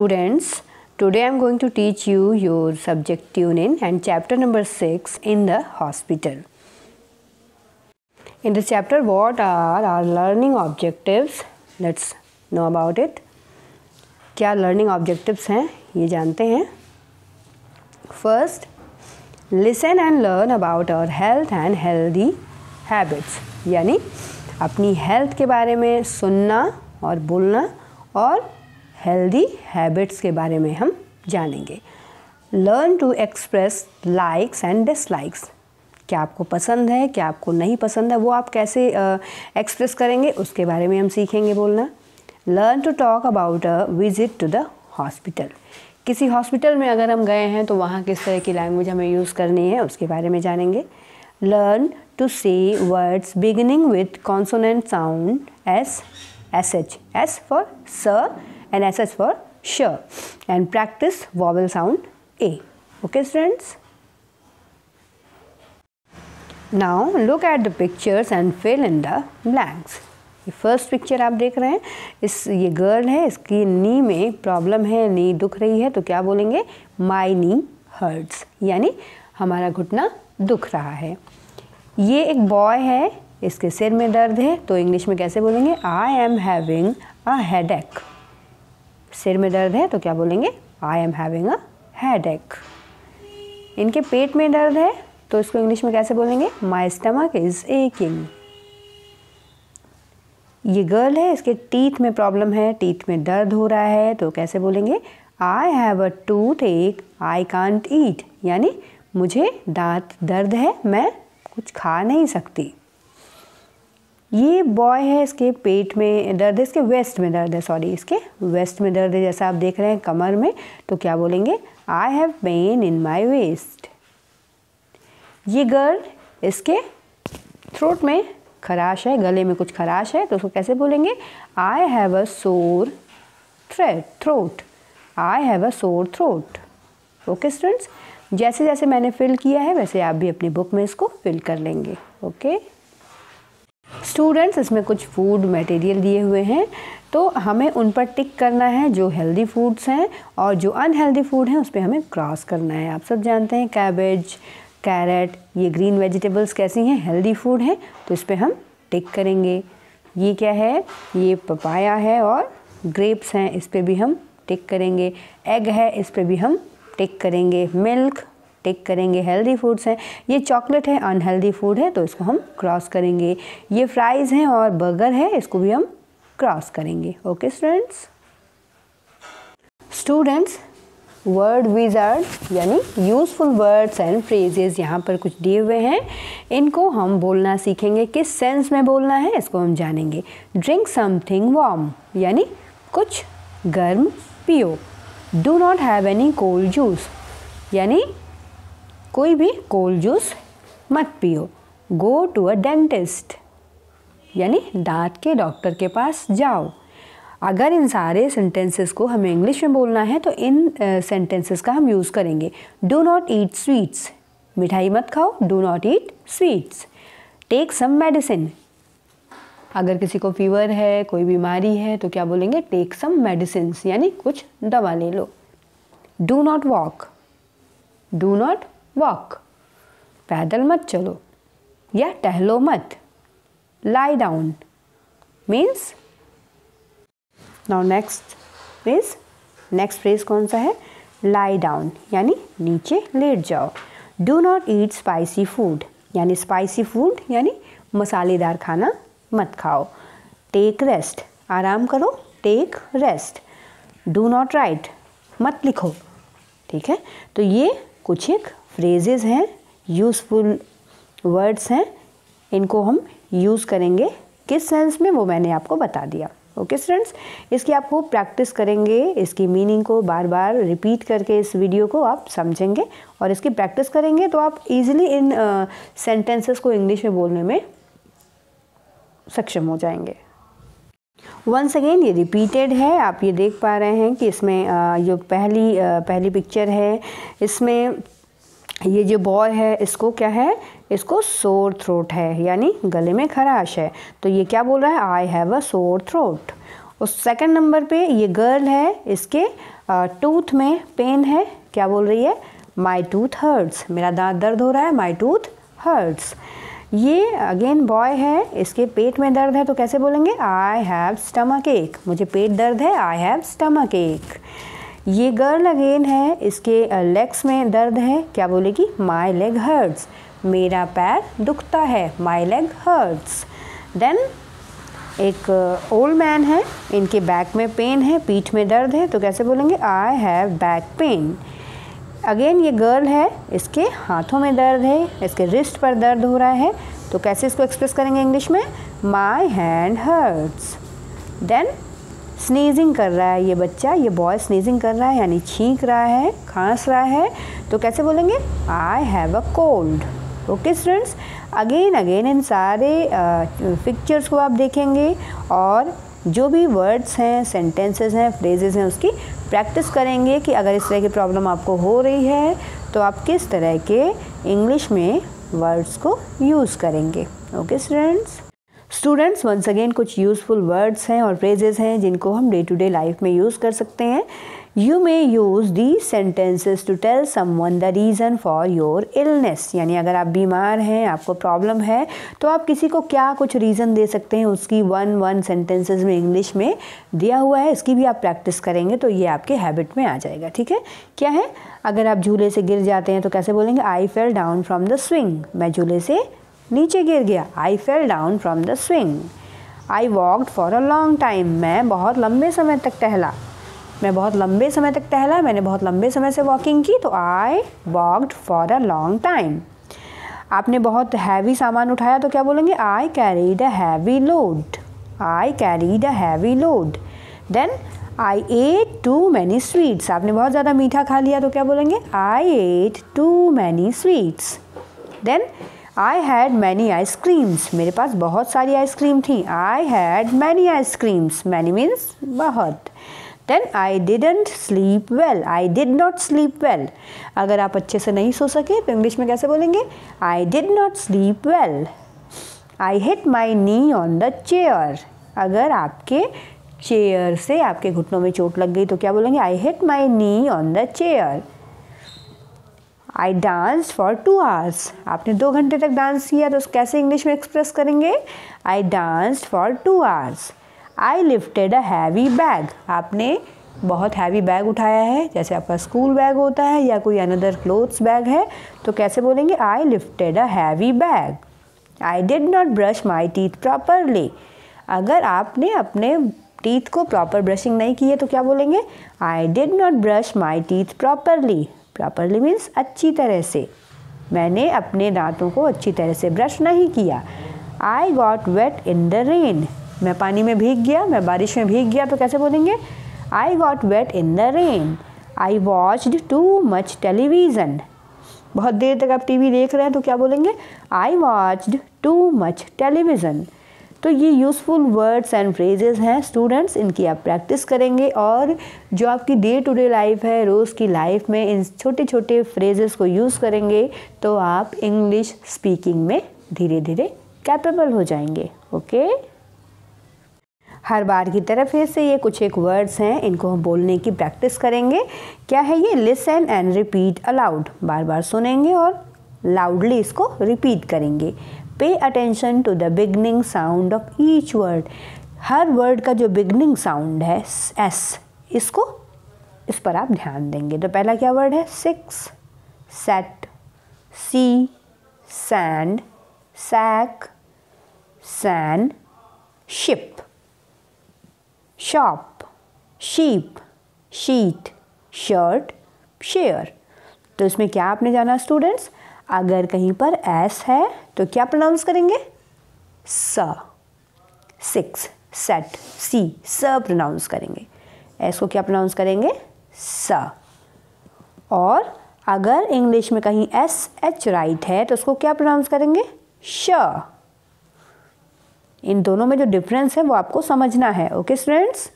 Students, today I am going to teach you your subject tuning and chapter number 6 in the hospital. In this chapter, what are our learning objectives? Let's know about it. क्या learning objectives हैं ये जानते हैं. First, listen and learn about our health and healthy habits. यानी अपनी health के बारे में सुनना और बोलना और हेल्दी हैबिट्स के बारे में हम जानेंगे. Learn to express likes and dislikes. क्या आपको पसंद है, क्या आपको नहीं पसंद है, वो आप कैसे एक्सप्रेस करेंगे उसके बारे में हम सीखेंगे बोलना. Learn to talk about a visit to the hospital. किसी हॉस्पिटल में अगर हम गए हैं तो वहाँ किस तरह की लैंग्वेज हमें यूज़ करनी है उसके बारे में जानेंगे. लर्न टू से words beginning with consonant sound S SH, S for sir and SS for sure, and practice vowel sound A. Okay students? Now look at the pictures and fill in the blanks. ये first picture आप देख रहे हैं, ये girl है, इसकी नी में problem है, नी दुख रही है, तो क्या बोलेंगे? माई नी हर्ट्स, यानी हमारा घुटना दुख रहा है. ये एक बॉय है, इसके सिर में दर्द है, तो इंग्लिश में कैसे बोलेंगे? I am having a headache. सिर में दर्द है तो क्या बोलेंगे? I am having a headache. इनके पेट में दर्द है तो इसको इंग्लिश में कैसे बोलेंगे? My stomach is aching. ये गर्ल है, इसके टीथ में प्रॉब्लम है, टीथ में दर्द हो रहा है, तो कैसे बोलेंगे? आई हैव अ टूथ एक, आई कांट ईट. यानी मुझे दांत दर्द है, मैं कुछ खा नहीं सकती. ये बॉय है, इसके पेट में दर्द है, इसके वेस्ट में दर्द है, इसके वेस्ट में दर्द है, जैसा आप देख रहे हैं कमर में, तो क्या बोलेंगे? I have pain in my waste. ये गर्ल, इसके थ्रोट में खराश है, गले में कुछ खराश है, तो उसको कैसे बोलेंगे? I have a sore throat. I have a sore throat. Okay students, जैसे जैसे मैंने फिल किया है वैसे आप भी अपनी बुक में इसको फिल कर लेंगे. ओके स्टूडेंट्स, इसमें कुछ फूड मटेरियल दिए हुए हैं, तो हमें उन पर टिक करना है जो हेल्दी फूड्स हैं, और जो अनहेल्दी फूड हैं उस पर हमें क्रॉस करना है. आप सब जानते हैं कैबेज, कैरेट, ये ग्रीन वेजिटेबल्स कैसी हैं? हेल्दी फूड हैं, तो इस पर हम टिक करेंगे. ये क्या है? ये पपाया है और ग्रेप्स हैं, इस पर भी हम टिक करेंगे. एग है, इस पर भी हम टिक करेंगे. मिल्क टिक करेंगे, हेल्दी फूड्स हैं. ये चॉकलेट है, अनहेल्दी फूड है, तो इसको हम क्रॉस करेंगे. ये फ्राइज़ हैं और बर्गर है, इसको भी हम क्रॉस करेंगे. ओके स्टूडेंट्स, वर्ड विजार्ड यानी यूज़फुल वर्ड्स एंड फ्रेजेस यहाँ पर कुछ दिए हुए हैं, इनको हम बोलना सीखेंगे. किस सेंस में बोलना है इसको हम जानेंगे. ड्रिंक समथिंग वार्म, यानी कुछ गर्म पियो. Do not have any cold juice, यानी कोई भी कोल्ड जूस मत पियो. गो टू अ डेंटिस्ट, यानी दांत के डॉक्टर के पास जाओ. अगर इन सारे सेंटेंसेस को हमें इंग्लिश में बोलना है तो इन सेंटेंसेस का हम यूज़ करेंगे. डू नॉट ईट स्वीट्स, मिठाई मत खाओ. Do not eat sweets. Take some medicine, अगर किसी को फीवर है, कोई बीमारी है, तो क्या बोलेंगे? टेक सम मेडिसिन, यानी कुछ दवा ले लो. Do not walk, do not walk, पैदल मत चलो या टहलो मत. Lie down means. Now next phrase कौन सा है? लाई डाउन, यानी नीचे लेट जाओ. Do not eat spicy food, यानी स्पाइसी फूड यानी मसालेदार खाना मत खाओ. टेक रेस्ट, आराम करो. Take rest. Do not write, मत लिखो. ठीक है, तो ये कुछ एक फ्रेजेस हैं, यूज़फुल वर्ड्स हैं, इनको हम यूज़ करेंगे. किस सेंस में वो मैंने आपको बता दिया. ओके स्टूडेंट्स, इसकी आपको प्रैक्टिस करेंगे, इसकी मीनिंग को बार बार रिपीट करके इस वीडियो को आप समझेंगे और इसकी प्रैक्टिस करेंगे तो आप इजीली इन सेंटेंसेस को इंग्लिश में बोलने में सक्षम हो जाएंगे. वंस अगेन ये रिपीटेड है, आप ये देख पा रहे हैं कि इसमें जो पहली पिक्चर है, इसमें ये जो बॉय है इसको क्या है? इसको सोर थ्रोट है, यानी गले में खराश है. तो ये क्या बोल रहा है? I have a sore throat. उस सेकंड नंबर पे ये गर्ल है, इसके टूथ में पेन है, क्या बोल रही है? माई टूथ हर्ट्स, मेरा दांत दर्द हो रहा है, माई टूथ हर्ट्स। ये अगेन बॉय है, इसके पेट में दर्द है, तो कैसे बोलेंगे? आई हैव स्टमक एक, मुझे पेट दर्द है, आई हैव स्टमक एक। ये गर्ल अगेन है, इसके लेग्स में दर्द है, क्या बोलेगी? माई लेग हर्ट्स, मेरा पैर दुखता है, माई लेग हर्ट्स। देन एक ओल्ड मैन है, इनके बैक में पेन है, पीठ में दर्द है, तो कैसे बोलेंगे? I have back pain. Again ये गर्ल है, इसके हाथों में दर्द है, इसके रिस्ट पर दर्द हो रहा है, तो कैसे इसको एक्सप्रेस करेंगे इंग्लिश में? My hand hurts. Then sneezing कर रहा है ये बच्चा, ये बॉय स्नीजिंग कर रहा है यानी छींक रहा है, खांस रहा है, तो कैसे बोलेंगे? I have a cold. Okay students, again in सारे पिक्चर्स को आप देखेंगे और जो भी वर्ड्स हैं, सेंटेंसेस हैं, फ्रेजेस हैं, उसकी प्रैक्टिस करेंगे कि अगर इस तरह की प्रॉब्लम आपको हो रही है तो आप किस तरह के इंग्लिश में वर्ड्स को यूज़ करेंगे। ओके स्टूडेंट्स वंस अगेन कुछ यूज़फुल वर्ड्स हैं और फ्रेजेस हैं जिनको हम डे टू डे लाइफ में यूज़ कर सकते हैं। You may use these sentences to tell someone the reason for your illness, यानी अगर आप बीमार हैं, आपको प्रॉब्लम है, तो आप किसी को क्या कुछ रीज़न दे सकते हैं, उसकी वन सेंटेंसेस में इंग्लिश में दिया हुआ है, इसकी भी आप प्रैक्टिस करेंगे तो ये आपके हैबिट में आ जाएगा। ठीक है, क्या है? अगर आप झूले से गिर जाते हैं तो कैसे बोलेंगे? I fell down from the swing, मैं झूले से नीचे गिर गया, I fell down from the swing. I walked for a long time, मैं बहुत लंबे समय तक टहला, मैं बहुत लंबे समय तक टहला, मैंने बहुत लंबे समय से वॉकिंग की, तो I walked for a long time. आपने बहुत हैवी सामान उठाया तो क्या बोलेंगे? I carried a heavy load, I carried a heavy load. Then I ate too many sweets, आपने बहुत ज़्यादा मीठा खा लिया तो क्या बोलेंगे? I ate too many sweets. Then I had many ice creams, मेरे पास बहुत सारी आइसक्रीम थी, I had many ice creams, many means बहुत। Then I didn't sleep well, I did not sleep well, अगर आप अच्छे से नहीं सो सके तो इंग्लिश में कैसे बोलेंगे? आई did not sleep well. I hit my knee on the chair, अगर आपके चेयर से आपके घुटनों में चोट लग गई तो क्या बोलेंगे? I hit my knee on the chair. I dance for 2 hours, आपने 2 घंटे तक डांस किया तो कैसे इंग्लिश में एक्सप्रेस करेंगे? I danced for 2 hours। I lifted a heavy bag, आपने बहुत हैवी बैग उठाया है, जैसे आपका स्कूल बैग होता है या कोई अनदर क्लोथ्स बैग है, तो कैसे बोलेंगे? I lifted a heavy bag. I did not brush my teeth properly, अगर आपने अपने टीथ को प्रॉपर ब्रशिंग नहीं की है तो क्या बोलेंगे? आई did not brush my teeth properly, properly means अच्छी तरह से, मैंने अपने दांतों को अच्छी तरह से ब्रश नहीं किया। I got wet in the rain, मैं पानी में भीग गया, मैं बारिश में भीग गया तो कैसे बोलेंगे? I got wet in the rain. I watched too much television, बहुत देर तक आप टीवी देख रहे हैं तो क्या बोलेंगे? आई वॉच्ड टू मच टेलीविज़न। तो ये यूज़फुल वर्ड्स एंड फ्रेजेस हैं स्टूडेंट्स, इनकी आप प्रैक्टिस करेंगे और जो आपकी डे टू डे लाइफ है, रोज़ की लाइफ में इन छोटे छोटे फ्रेजेस को यूज़ करेंगे तो आप इंग्लिश स्पीकिंग में धीरे धीरे कैपेबल हो जाएंगे। ओके, हर बार की तरह फिर से ये कुछ एक वर्ड्स हैं, इनको हम बोलने की प्रैक्टिस करेंगे। क्या है ये? लिसन एंड रिपीट अलाउड, बार बार सुनेंगे और लाउडली इसको रिपीट करेंगे। Pay attention to the beginning sound of each word, हर वर्ड का जो बिगनिंग साउंड है एस, इसको इस पर आप ध्यान देंगे। तो पहला क्या वर्ड है? 6, set, sea, sand, sack, san, ship, shop, sheep, sheet, shirt, share. तो इसमें क्या आपने जाना स्टूडेंट्स? अगर कहीं पर एस है तो क्या प्रोनाउंस करेंगे? स। 6, सेट, सी, स प्रोनाउंस करेंगे। एस को क्या प्रोनाउंस करेंगे? स। और अगर इंग्लिश में कहीं एस एच राइट है तो उसको क्या प्रोनाउंस करेंगे? श। इन दोनों में जो डिफरेंस है वो आपको समझना है। ओके स्टूडेंट्स,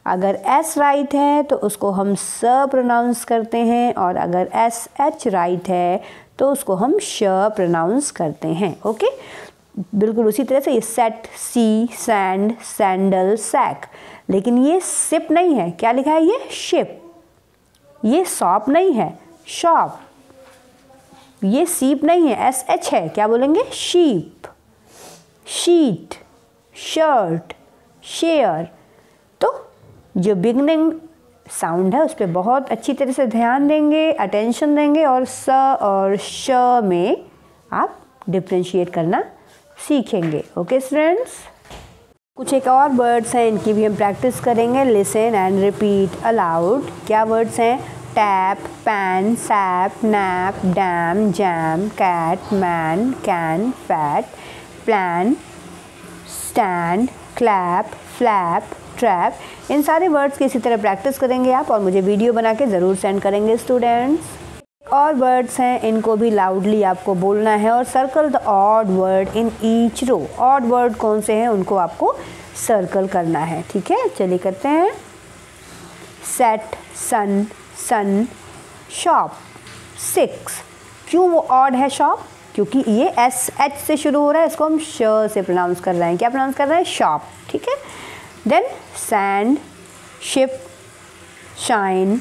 अगर एस राइट है तो उसको हम स प्रोनाउंस करते हैं और अगर एस एच राइट है तो उसको हम श प्रोनाउंस करते हैं। ओके, बिल्कुल उसी तरह से ये set, sea, sand, sandal, sac, लेकिन ये सिप नहीं है, क्या लिखा है ये शिप। ये सॉप नहीं है, शॉप। ये सीप नहीं है, SH है, क्या बोलेंगे शीप। Sheet, shirt, share. तो जो बिगनिंग साउंड है उस पर बहुत अच्छी तरह से ध्यान देंगे, अटेंशन देंगे, और स और श में आप डिफ्रेंशिएट करना सीखेंगे। ओके स्टूडेंट्स, कुछ एक और वर्ड्स हैं, इनकी भी हम प्रैक्टिस करेंगे। Listen and repeat aloud. क्या वर्ड्स हैं? Tap, pan, sap, nap, dam, jam, cat, man, can, fat, plan, stand, clap, flap, trap. इन सारे वर्ड्स की इसी तरह प्रैक्टिस करेंगे आप, और मुझे वीडियो बना के ज़रूर सेंड करेंगे स्टूडेंट्स। और वर्ड्स हैं, इनको भी लाउडली आपको बोलना है, और circle the odd word in each row. Odd word कौन से हैं उनको आपको सर्कल करना है, ठीक है। चलिए करते हैं। सेट, सन, सन, शॉप, 6। क्यों वो ऑड है शॉप? क्योंकि ये SH से शुरू हो रहा है, इसको हम श से प्रोनाउंस कर रहे हैं। क्या प्रोनाउंस कर रहे हैं? शॉप, ठीक है। देन सैंड, शिप, शाइन,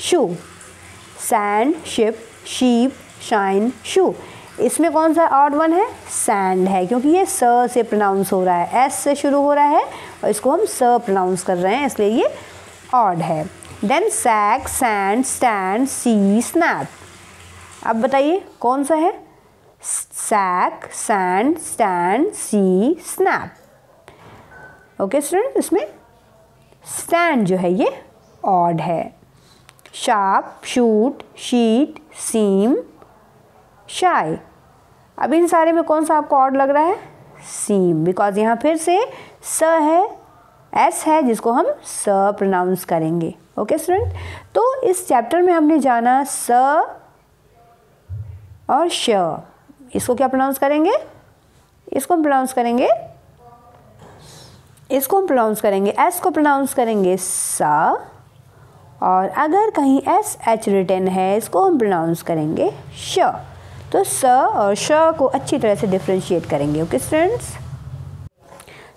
शू। सैंड, शिप, शीप, शाइन, शू। इसमें कौन सा ऑड वन है? सैंड है, क्योंकि ये स से प्रोनाउंस हो रहा है, S से शुरू हो रहा है और इसको हम स प्रोनाउंस कर रहे हैं, इसलिए ये ऑड है। देन सैक, सैंड, स्टैंड, सी, स्नैप। अब बताइए कौन सा है? सैक, सैंड, स्टैंड, सी, स्नैप। ओके स्टूडेंट, इसमें स्टैंड जो है ये ऑड है। शार्प, शूट, शीट, सीम, शाई। अब इन सारे में कौन सा आपको ऑड लग रहा है? सीम, बिकॉज यहाँ फिर से स है, S है, जिसको हम स प्रोनाउंस करेंगे। ओके स्टूडेंट, तो इस चैप्टर में हमने जाना स और श। इसको क्या प्रोनाउंस करेंगे? इसको हम प्रोनाउंस करेंगे, इसको हम प्रोनाउंस करेंगे, S को प्रोनाउंस करेंगे सा, और अगर कहीं SH रिटन है इसको हम प्रोनाउंस करेंगे श। तो स और श को अच्छी तरह से डिफ्रेंशिएट करेंगे। ओके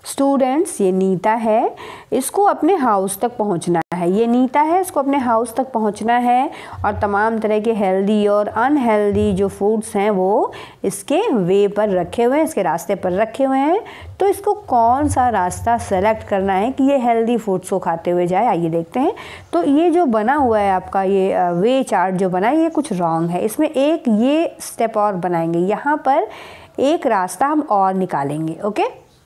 स्टूडेंट्स, ये नीता है, इसको अपने हाउस तक पहुंचना है। ये नीता है, इसको अपने हाउस तक पहुंचना है, और तमाम तरह के हेल्दी और अनहेल्दी जो फूड्स हैं वो इसके वे पर रखे हुए हैं, इसके रास्ते पर रखे हुए हैं। तो इसको कौन सा रास्ता सेलेक्ट करना है कि ये हेल्दी फूड्स को खाते हुए जाए, आइए देखते हैं। तो ये जो बना हुआ है आपका ये वे चार्ट जो बना है, ये कुछ रॉन्ग है। इसमें एक ये स्टेप और बनाएंगे, यहाँ पर एक रास्ता हम और निकालेंगे। ओके,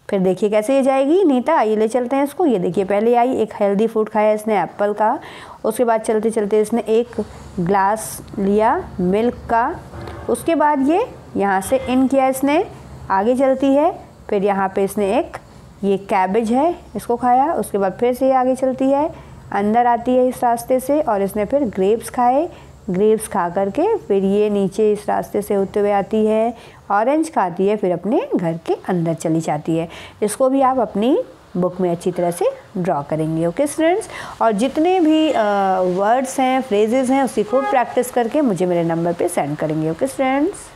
फिर देखिए कैसे ये जाएगी नीता। आइए ले चलते हैं इसको। ये देखिए पहले आई, एक हेल्दी फूड खाया इसने एप्पल का, उसके बाद चलते चलते इसने एक ग्लास लिया मिल्क का, उसके बाद ये यहाँ से इन किया इसने, आगे चलती है, फिर यहाँ पे इसने एक ये कैबेज है इसको खाया, उसके बाद फिर से ये आगे चलती है, अंदर आती है इस रास्ते से, और इसने फिर ग्रेप्स खाए, ग्रेप्स खा करके फिर ये नीचे इस रास्ते से होते हुए आती है, ऑरेंज खाती है, फिर अपने घर के अंदर चली जाती है। इसको भी आप अपनी बुक में अच्छी तरह से ड्रॉ करेंगे। ओके स्टूडेंट्स, और जितने भी वर्ड्स हैं, फ्रेजेस हैं, उसकी खूब प्रैक्टिस करके मुझे मेरे नंबर पे सेंड करेंगे। Okay students.